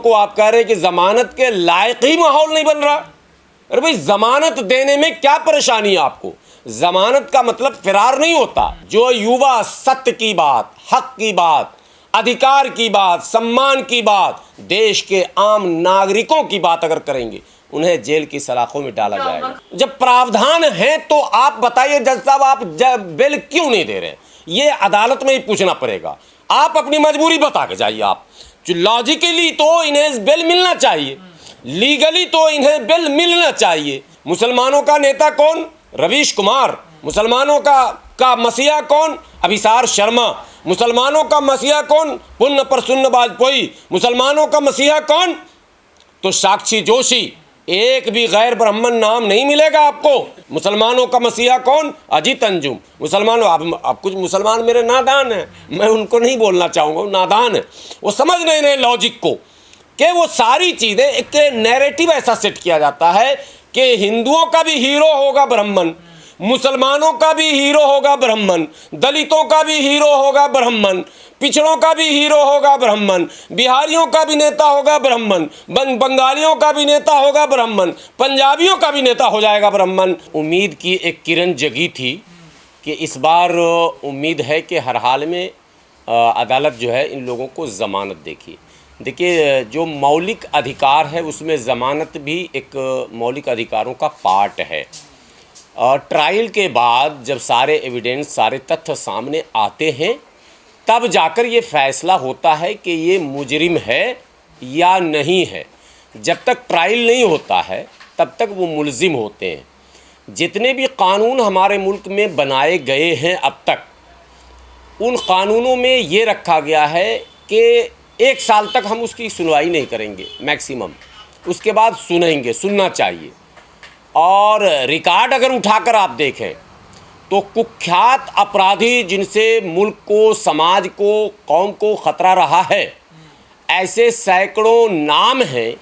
को आप कह रहे हैं कि जमानत के लायक ही माहौल नहीं बन रहा। अरे भाई, जमानत देने में क्या परेशानी है आपको? जमानत का मतलब फिरार नहीं होता। जो युवा सत्य की बात, हक की बात, अधिकार की बात, सम्मान की बात, देश के आम नागरिकों की बात अगर करेंगे, उन्हें जेल की सलाखों में डाला जाएगा। जब प्रावधान है तो आप बताइए जज साहब, आप बेल क्यों नहीं दे रहे हैं? ये अदालत में ही पूछना पड़ेगा। आप अपनी मजबूरी बता के जाइए। आप लॉजिकली तो इन्हें बेल मिलना चाहिए, लीगली तो इन्हें बेल मिलना चाहिए। मुसलमानों का नेता कौन? रवीश कुमार। मुसलमानों का मसीहा कौन? अभिसार शर्मा। मुसलमानों का मसीहा कौन? पुण्य प्रसन्न वाजपेयी। मुसलमानों का मसीहा कौन? तो साक्षी जोशी। एक भी गैर ब्राह्मण नाम नहीं मिलेगा आपको। मुसलमानों का मसीहा कौन? अजीत अंजुम। मुसलमानों, अब कुछ मुसलमान मेरे नादान हैं, मैं उनको नहीं बोलना चाहूँगा, नादान है, वो समझ नहीं रहे लॉजिक को, कि वो सारी चीज़ें एक नैरेटिव ऐसा सेट किया जाता है कि हिंदुओं का भी हीरो होगा ब्राह्मण, मुसलमानों का भी हीरो होगा ब्राह्मण, दलितों का भी हीरो होगा ब्राह्मण, पिछड़ों का भी हीरो होगा ब्राह्मण, बिहारियों का भी नेता होगा ब्राह्मण, बंगालियों का भी नेता होगा ब्राह्मण, पंजाबियों का भी नेता हो जाएगा ब्राह्मण। उम्मीद की एक किरण जगी थी कि इस बार उम्मीद है कि हर हाल में अदालत जो है इन लोगों को ज़मानत देगी। देखिए, जो मौलिक अधिकार है उसमें ज़मानत भी एक मौलिक अधिकारों का पार्ट है। और ट्रायल के बाद जब सारे एविडेंस, सारे तथ्य सामने आते हैं, तब जाकर ये फैसला होता है कि ये मुजरिम है या नहीं है। जब तक ट्रायल नहीं होता है तब तक वो मुलजिम होते हैं। जितने भी कानून हमारे मुल्क में बनाए गए हैं अब तक, उन कानूनों में ये रखा गया है कि 1 साल तक हम उसकी सुनवाई नहीं करेंगे मैक्सिमम, उसके बाद सुनना चाहिए। और रिकॉर्ड अगर उठाकर आप देखें तो कुख्यात अपराधी जिनसे मुल्क को, समाज को, कौम को ख़तरा रहा है, ऐसे सैकड़ों नाम हैं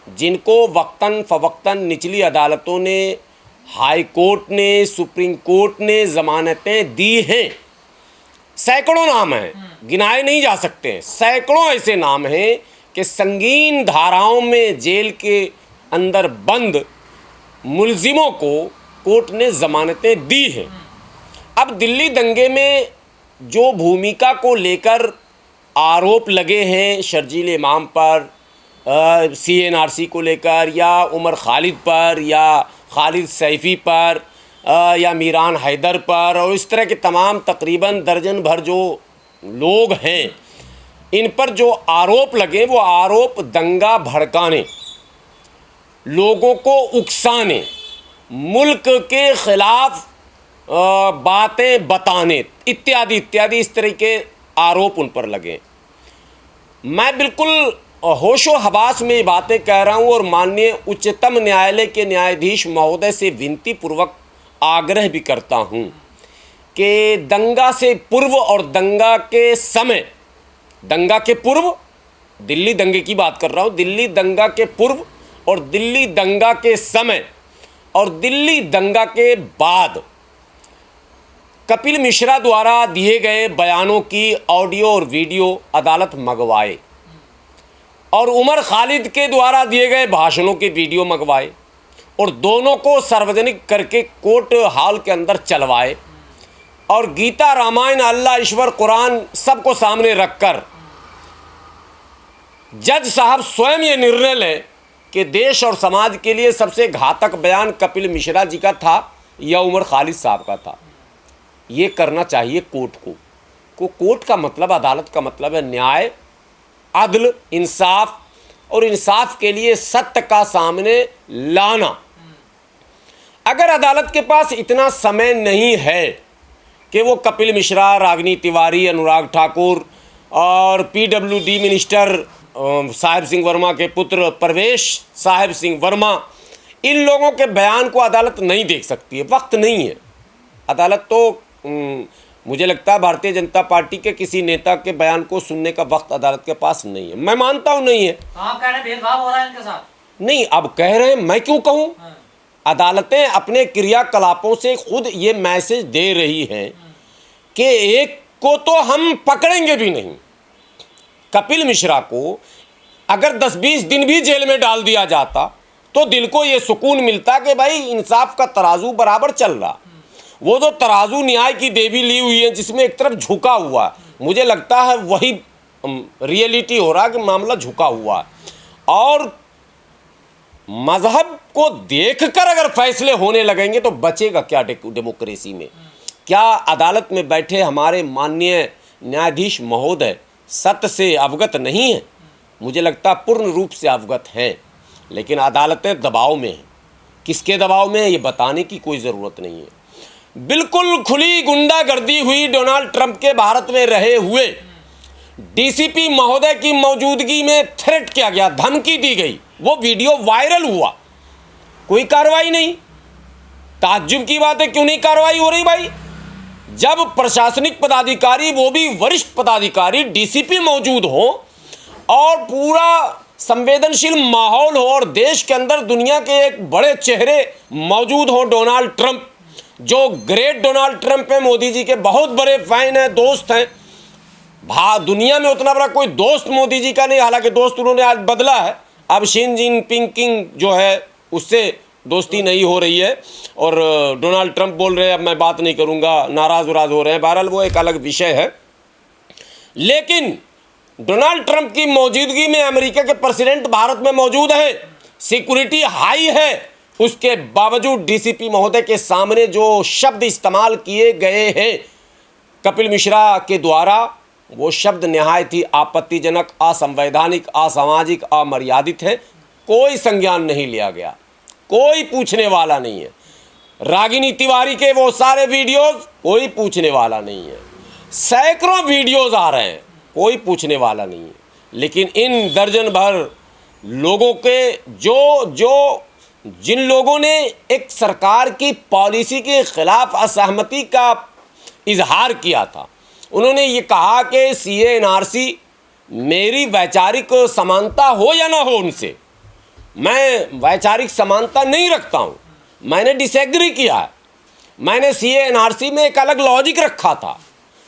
जिनको वक्तन फ़वक्तन निचली अदालतों ने, हाई कोर्ट ने, सुप्रीम कोर्ट ने ज़मानतें दी हैं। सैकड़ों नाम हैं, गिनाए नहीं जा सकते। सैकड़ों ऐसे नाम हैं कि संगीन धाराओं में जेल के अंदर बंद मुलजिमों को कोर्ट ने ज़मानतें दी हैं। अब दिल्ली दंगे में जो भूमिका को लेकर आरोप लगे हैं शर्जील इमाम पर, CNRC को लेकर, या उमर खालिद पर, या खालिद सैफ़ी पर, या मीरान हैदर पर, और इस तरह के तमाम तकरीबन दर्जन भर जो लोग हैं, इन पर जो आरोप लगे वो आरोप दंगा भड़काने, लोगों को उकसाने, मुल्क के ख़िलाफ़ बातें बताने इत्यादि इत्यादि, इस तरह के आरोप उन पर लगे। मैं बिल्कुल होशो हवास में ये बातें कह रहा हूँ और माननीय उच्चतम न्यायालय के न्यायाधीश महोदय से विनती पूर्वक आग्रह भी करता हूँ कि दंगा से पूर्व और दंगा के समय, दंगा के पूर्व, दिल्ली दंगे की बात कर रहा हूँ, दिल्ली दंगा के पूर्व और दिल्ली दंगा के समय और दिल्ली दंगा के बाद कपिल मिश्रा द्वारा दिए गए बयानों की ऑडियो और वीडियो अदालत मंगवाए, और उमर खालिद के द्वारा दिए गए भाषणों के वीडियो मंगवाए, और दोनों को सार्वजनिक करके कोर्ट हॉल के अंदर चलवाए, और गीता, रामायण, अल्लाह, ईश्वर, कुरान सबको सामने रखकर जज साहब स्वयं ये निर्णय लें कि देश और समाज के लिए सबसे घातक बयान कपिल मिश्रा जी का था या उमर खालिद साहब का था। ये करना चाहिए कोर्ट को। कोर्ट का मतलब, अदालत का मतलब है न्याय, अदल, इंसाफ, और इंसाफ के लिए सत्य का सामने लाना। अगर अदालत के पास इतना समय नहीं है कि वो कपिल मिश्रा, रागिनी तिवारी, अनुराग ठाकुर और PWD मिनिस्टर साहिब सिंह वर्मा के पुत्र परवेश साहिब सिंह वर्मा, इन लोगों के बयान को अदालत नहीं देख सकती है, वक्त नहीं है। अदालत तो मुझे लगता है भारतीय जनता पार्टी के किसी नेता के बयान को सुनने का वक्त अदालत के पास नहीं है। मैं मानता हूं नहीं है। आप कह रहे हैं भेदभाव हो रहा है इनके साथ? नहीं, अब कह रहे हैं, मैं क्यों कहूं? अदालतें अपने क्रियाकलापों से खुद ये मैसेज दे रही हैं कि एक को तो हम पकड़ेंगे भी नहीं। कपिल मिश्रा को अगर 10-20 दिन भी जेल में डाल दिया जाता तो दिल को ये सुकून मिलता कि भाई इंसाफ का तराजू बराबर चल रहा। वो जो तराजू न्याय की देवी ली हुई है जिसमें एक तरफ झुका हुआ, मुझे लगता है वही रियलिटी हो रहा कि मामला झुका हुआ है। और मजहब को देखकर अगर फैसले होने लगेंगे तो बचेगा क्या डेमोक्रेसी में? क्या अदालत में बैठे हमारे माननीय न्यायाधीश महोदय सत्य से अवगत नहीं है? मुझे लगता पूर्ण रूप से अवगत हैं, लेकिन अदालतें दबाव में हैं। किसके दबाव में है ये बताने की कोई ज़रूरत नहीं है। बिल्कुल खुली गुंडागर्दी हुई डोनाल्ड ट्रंप के भारत में रहे हुए डीसीपी महोदय की मौजूदगी में थ्रेट किया गया, धमकी दी गई, वो वीडियो वायरल हुआ, कोई कार्रवाई नहीं। ताज्जुब की बात है, क्यों नहीं कार्रवाई हो रही भाई? जब प्रशासनिक पदाधिकारी, वो भी वरिष्ठ पदाधिकारी, डीसीपी मौजूद हो और पूरा संवेदनशील माहौल हो और देश के अंदर दुनिया के एक बड़े चेहरे मौजूद हों, डोनाल्ड ट्रंप, जो ग्रेट डोनाल्ड ट्रंप हैं, मोदी जी के बहुत बड़े फैन हैं, दोस्त हैं। दुनिया में उतना बड़ा कोई दोस्त मोदी जी का नहीं, हालांकि दोस्त उन्होंने आज बदला है, अब शी जिनपिंग जो है उससे दोस्ती नहीं हो रही है और डोनाल्ड ट्रंप बोल रहे हैं अब मैं बात नहीं करूंगा, नाराज वराज हो रहे हैं। बहरहाल वो एक अलग विषय है। लेकिन डोनाल्ड ट्रंप की मौजूदगी में अमेरिका के प्रेसिडेंट भारत में मौजूद है, सिक्योरिटी हाई है, उसके बावजूद डीसीपी महोदय के सामने जो शब्द इस्तेमाल किए गए हैं कपिल मिश्रा के द्वारा, वो शब्द निहायत ही आपत्तिजनक, असंवैधानिक, असामाजिक, अमर्यादित है। कोई संज्ञान नहीं लिया गया, कोई पूछने वाला नहीं है। रागिनी तिवारी के वो सारे वीडियोस, कोई पूछने वाला नहीं है। सैकड़ों वीडियोस आ रहे हैं, कोई पूछने वाला नहीं है। लेकिन इन दर्जन भर लोगों के जिन लोगों ने एक सरकार की पॉलिसी के खिलाफ असहमति का इजहार किया था, उन्होंने ये कहा कि सीए एनआरसी मेरी वैचारिक समानता हो या ना हो उनसे, मैं वैचारिक समानता नहीं रखता हूँ, मैंने डिसएग्री किया है, मैंने सीए एनआरसी में एक अलग लॉजिक रखा था,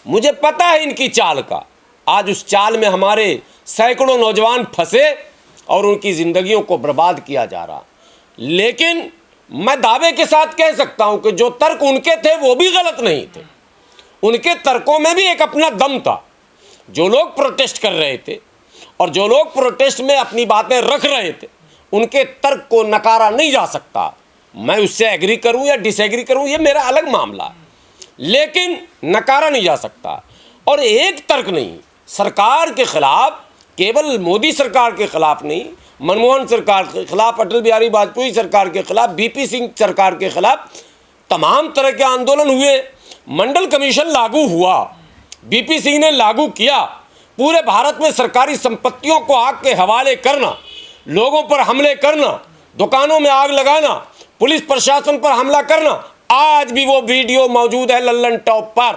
मुझे पता है इनकी चाल का। आज उस चाल में हमारे सैकड़ों नौजवान फंसे और उनकी ज़िंदगियों को बर्बाद किया जा रहा। लेकिन मैं दावे के साथ कह सकता हूं कि जो तर्क उनके थे वो भी गलत नहीं थे, उनके तर्कों में भी एक अपना दम था। जो लोग प्रोटेस्ट कर रहे थे और जो लोग प्रोटेस्ट में अपनी बातें रख रहे थे, उनके तर्क को नकारा नहीं जा सकता। मैं उससे एग्री करूं या डिसएग्री करूं, ये मेरा अलग मामला है, लेकिन नकारा नहीं जा सकता। और एक तर्क नहीं, सरकार के खिलाफ, केवल मोदी सरकार के खिलाफ नहीं, मनमोहन सरकार के खिलाफ, अटल बिहारी वाजपेयी सरकार के खिलाफ, बीपी सिंह सरकार के खिलाफ तमाम तरह के आंदोलन हुए। मंडल कमीशन लागू हुआ, बीपी सिंह ने लागू किया। पूरे भारत में सरकारी संपत्तियों को आग के हवाले करना, लोगों पर हमले करना, दुकानों में आग लगाना, पुलिस प्रशासन पर हमला करना, आज भी वो वीडियो मौजूद है लल्लन टॉप पर।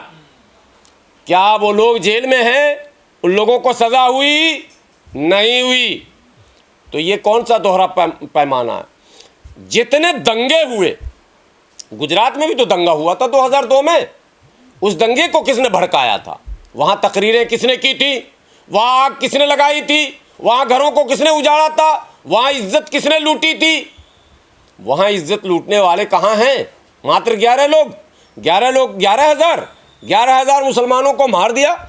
क्या वो लोग जेल में हैं? उन लोगों को सज़ा हुई? नहीं हुई। तो ये कौन सा दोहरा पैमाना है? जितने दंगे हुए, गुजरात में भी तो दंगा हुआ था 2002 में, उस दंगे को किसने भड़काया था? वहाँ तकरीरें किसने की थी? वहाँ आग किसने लगाई थी? वहाँ घरों को किसने उजाड़ा था? वहाँ इज्जत किसने लूटी थी? वहाँ इज्जत लूटने वाले कहाँ हैं? मात्र 11 लोग, 11,000 मुसलमानों को मार दिया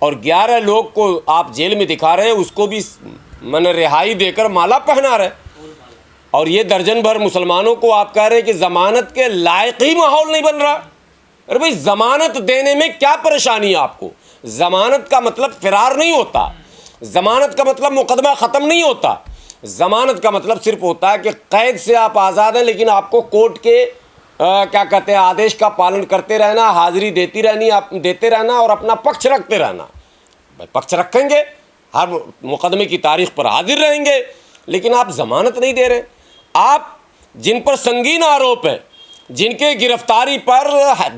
और 11 लोग को आप जेल में दिखा रहे हैं, उसको भी मैंने रिहाई देकर माला पहना रहे। और ये दर्जन भर मुसलमानों को आप कह रहे हैं कि ज़मानत के लायक ही माहौल नहीं बन रहा। अरे भाई, ज़मानत देने में क्या परेशानी है आपको? ज़मानत का मतलब फिरार नहीं होता, ज़मानत का मतलब मुकदमा ख़त्म नहीं होता। ज़मानत का मतलब सिर्फ होता है कि कैद से आप आज़ाद हैं, लेकिन आपको कोर्ट के क्या कहते हैं, आदेश का पालन करते रहना, हाजिरी देते रहना और अपना पक्ष रखते रहना। भाई, पक्ष रखेंगे, हर मुकदमे की तारीख पर हाजिर रहेंगे, लेकिन आप ज़मानत नहीं दे रहे। आप जिन पर संगीन आरोप है, जिनके गिरफ्तारी पर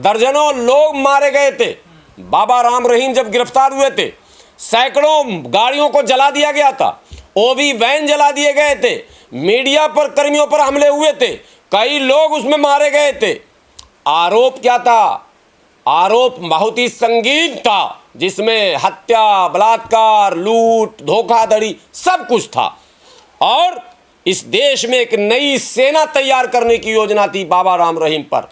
दर्जनों लोग मारे गए थे, बाबा राम रहीम जब गिरफ्तार हुए थे, सैकड़ों गाड़ियों को जला दिया गया था, ओवी वैन जला दिए गए थे, मीडिया पर कर्मियों पर हमले हुए थे, कई लोग उसमें मारे गए थे। आरोप क्या था? आरोप बहुत ही संगीन था, जिसमें हत्या, बलात्कार, लूट, धोखाधड़ी सब कुछ था। और इस देश में एक नई सेना तैयार करने की योजना थी बाबा राम रहीम पर।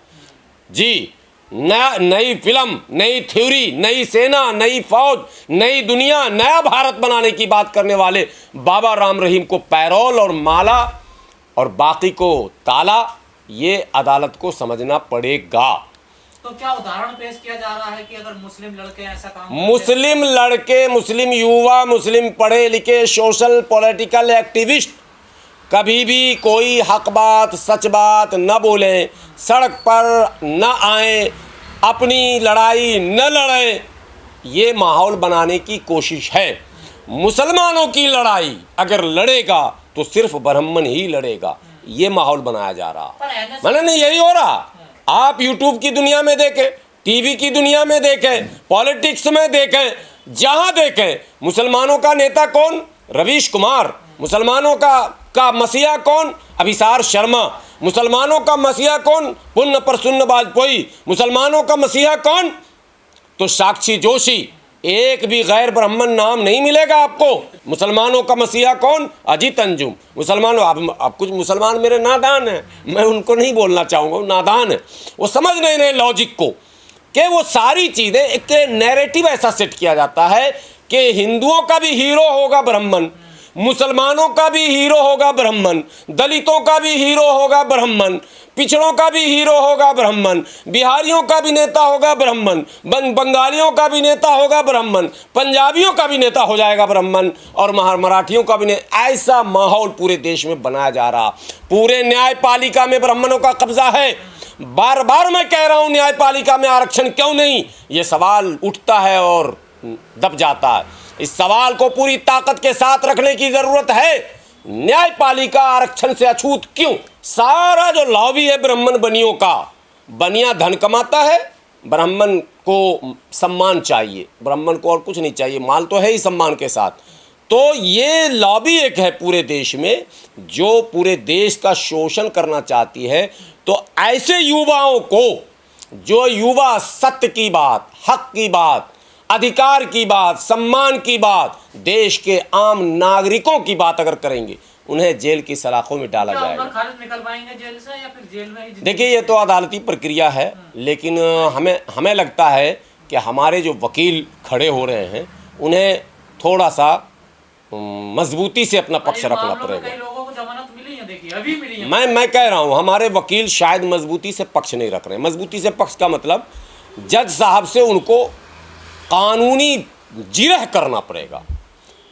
जी, नई फिल्म, नई थ्योरी, नई सेना, नई फौज, नई दुनिया, नया भारत बनाने की बात करने वाले बाबा राम रहीम को पैरोल और माला और बाकी को ताला, ये अदालत को समझना पड़ेगा। तो क्या उदाहरण पेश किया जा रहा है कि अगर मुस्लिम लड़के ऐसा काम मुस्लिम लड़के, मुस्लिम युवा, मुस्लिम पढ़े लिखे सोशल पॉलिटिकल एक्टिविस्ट कभी भी कोई हक बात, सच बात न बोलें, सड़क पर न आए, अपनी लड़ाई न लड़ें, ये माहौल बनाने की कोशिश है। मुसलमानों की लड़ाई अगर लड़ेगा तो सिर्फ ब्राह्मण ही लड़ेगा, ये माहौल बनाया जा रहा। मैंने नहीं, यही हो रहा। आप यूट्यूब की दुनिया में देखें, टीवी की दुनिया में देखें, पॉलिटिक्स में देखें, जहां देखें, मुसलमानों का नेता कौन? रवीश कुमार। मुसलमानों का मसीहा कौन? अभिसार शर्मा। मुसलमानों का मसीहा कौन? पुण्य प्रसन्न वाजपेयी। मुसलमानों का मसीहा कौन? तो साक्षी जोशी। एक भी गैर ब्राह्मण नाम नहीं मिलेगा आपको। मुसलमानों का मसीहा कौन? अजीत अंजुम। मुसलमानों, अब कुछ मुसलमान मेरे नादान हैं, मैं उनको नहीं बोलना चाहूँगा, नादान है, वो समझ नहीं रहे लॉजिक को, कि वो सारी चीज़ें एक नैरेटिव ऐसा सेट किया जाता है कि हिंदुओं का भी हीरो होगा ब्राह्मण, मुसलमानों का भी हीरो होगा ब्राह्मण, दलितों का भी हीरो होगा ब्राह्मण, पिछड़ों का भी हीरो होगा ब्राह्मण, बिहारियों का भी नेता होगा ब्राह्मण, बंगालियों का भी नेता होगा ब्राह्मण, पंजाबियों का भी नेता हो जाएगा ब्राह्मण, और मराठियों का भी ऐसा माहौल पूरे देश में बनाया जा रहा। पूरे न्यायपालिका में ब्राह्मणों का कब्जा है। बार बार मैं कह रहा हूँ, न्यायपालिका में आरक्षण क्यों नहीं, ये सवाल उठता है और दब जाता है। इस सवाल को पूरी ताकत के साथ रखने की जरूरत है। न्यायपालिका आरक्षण से अछूत क्यों? सारा जो लॉबी है ब्राह्मण बनियों का, बनिया धन कमाता है, ब्राह्मण को सम्मान चाहिए, ब्राह्मण को और कुछ नहीं चाहिए, माल तो है ही सम्मान के साथ। तो ये लॉबी एक है पूरे देश में जो पूरे देश का शोषण करना चाहती है। तो ऐसे युवाओं को, जो युवा सत्य की बात, हक की बात, अधिकार की बात, सम्मान की बात, देश के आम नागरिकों की बात अगर करेंगे, उन्हें जेल की सलाखों में डाला जाएगा। खालिद निकल पाएंगे जेल से या फिर जेल में ही? देखिए, ये तो अदालती प्रक्रिया है, लेकिन हमें लगता है कि हमारे जो वकील खड़े हो रहे हैं, उन्हें थोड़ा सा मजबूती से अपना पक्ष रखना पड़ेगा। कई लोगों को जमानत मिली है, देखिए अभी मिली है। मैं कह रहा हूँ, हमारे वकील शायद मजबूती से पक्ष नहीं रख रहे। मजबूती से पक्ष का मतलब जज साहब से उनको कानूनी जिरह करना पड़ेगा।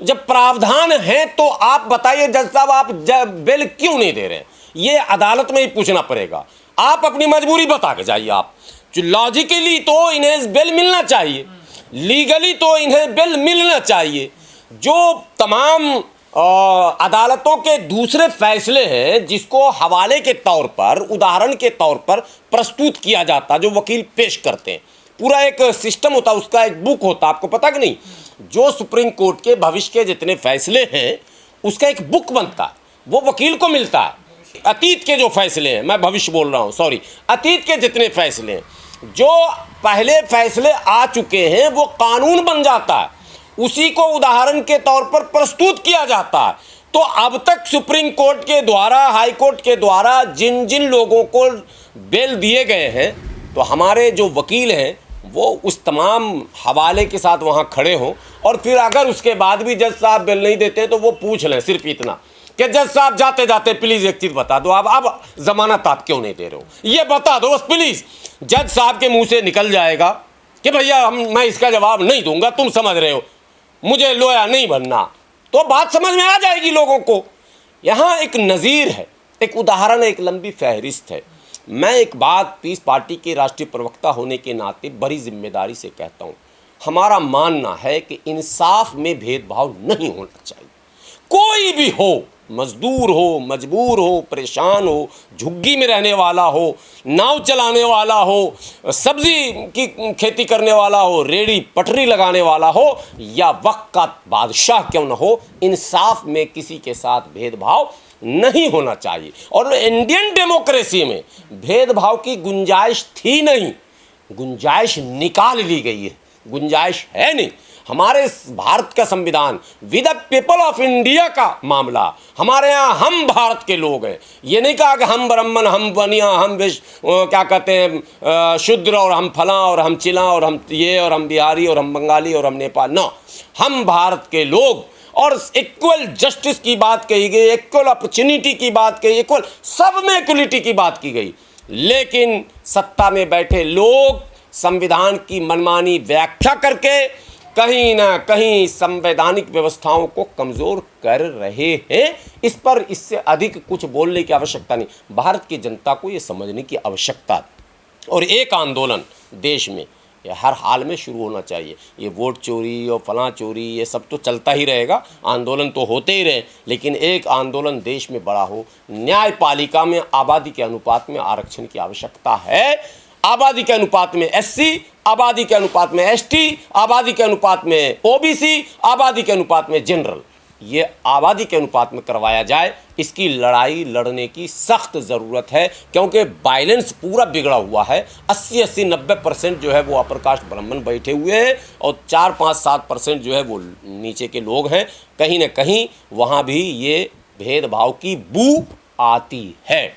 जब प्रावधान है तो आप बताइए जज साहब, आप बेल क्यों नहीं दे रहे हैं, ये अदालत में ही पूछना पड़ेगा। आप अपनी मजबूरी बता के जाइए। आप लॉजिकली तो इन्हें बेल मिलना चाहिए, लीगली तो इन्हें बेल मिलना चाहिए। जो तमाम अदालतों के दूसरे फैसले हैं जिसको हवाले के तौर पर, उदाहरण के तौर पर प्रस्तुत किया जाता, जो वकील पेश करते हैं, पूरा एक सिस्टम होता, उसका एक बुक होता, आपको पता कि नहीं? जो सुप्रीम कोर्ट के भविष्य के जितने फैसले हैं उसका एक बुक बनता है, वो वकील को मिलता है। अतीत के जो फैसले हैं, मैं भविष्य बोल रहा हूँ, सॉरी, अतीत के जितने फैसले हैं, जो पहले फैसले आ चुके हैं, वो कानून बन जाता है, उसी को उदाहरण के तौर पर प्रस्तुत किया जाता है। तो अब तक सुप्रीम कोर्ट के द्वारा, हाई कोर्ट के द्वारा जिन जिन लोगों को बेल दिए गए हैं, तो हमारे जो वकील हैं वो उस तमाम हवाले के साथ वहाँ खड़े हों, और फिर अगर उसके बाद भी जज साहब बेल नहीं देते तो वो पूछ लें सिर्फ इतना कि जज साहब जाते जाते प्लीज़ एक चीज़ बता दो, अब ज़मानत आप क्यों नहीं दे रहे हो, ये बता दो बस प्लीज़। जज साहब के मुंह से निकल जाएगा कि भैया मैं इसका जवाब नहीं दूंगा, तुम समझ रहे हो, मुझे लॉयर नहीं बनना, तो बात समझ में आ जाएगी लोगों को। यहाँ एक नज़ीर है, एक उदाहरण है, एक लंबी फहरिस्त है। मैं एक बात पीस पार्टी के राष्ट्रीय प्रवक्ता होने के नाते बड़ी जिम्मेदारी से कहता हूँ, हमारा मानना है कि इंसाफ में भेदभाव नहीं होना चाहिए। कोई भी हो, मजदूर हो, मजबूर हो, परेशान हो, झुग्गी में रहने वाला हो, नाव चलाने वाला हो, सब्जी की खेती करने वाला हो, रेड़ी पटरी लगाने वाला हो, या वक्त का बादशाह क्यों न हो, इंसाफ में किसी के साथ भेदभाव नहीं होना चाहिए। और इंडियन डेमोक्रेसी में भेदभाव की गुंजाइश थी नहीं, गुंजाइश निकाल ली गई है, गुंजाइश है नहीं। हमारे भारत का संविधान with the people of India का मामला, हमारे यहाँ हम भारत के लोग हैं। ये नहीं कहा कि हम ब्राह्मण, हम बनिया, हम क्या कहते हैं शूद्र, और हम फला, और हम चिला, और हम ये, और हम बिहारी, और हम बंगाली, और हम नेपाल। नो, हम भारत के लोग। और इक्वल जस्टिस की बात कही गई, इक्वल अपॉर्चुनिटी की बात कही, इक्वल सब में इक्वलिटी की बात की गई। लेकिन सत्ता में बैठे लोग संविधान की मनमानी व्याख्या करके कहीं ना कहीं संवैधानिक व्यवस्थाओं को कमज़ोर कर रहे हैं। इस पर इससे अधिक कुछ बोलने की आवश्यकता नहीं। भारत की जनता को ये समझने की आवश्यकता है। और एक आंदोलन देश में ये हर हाल में शुरू होना चाहिए। ये वोट चोरी और फलां चोरी ये सब तो चलता ही रहेगा, आंदोलन तो होते ही रहे, लेकिन एक आंदोलन देश में बड़ा हो। न्यायपालिका में आबादी के अनुपात में आरक्षण की आवश्यकता है। आबादी के अनुपात में एससी, आबादी के अनुपात में एसटी, आबादी के अनुपात में ओबीसी, आबादी के अनुपात में जनरल। ये आबादी के अनुपात में करवाया जाए। इसकी लड़ाई लड़ने की सख्त ज़रूरत है, क्योंकि बैलेंस पूरा बिगड़ा हुआ है। 80-90% जो है वो अपर कास्ट ब्राह्मण बैठे हुए हैं, और 4-5-7% जो है वो नीचे के लोग हैं। कहीं ना कहीं वहाँ भी ये भेदभाव की बू आती है।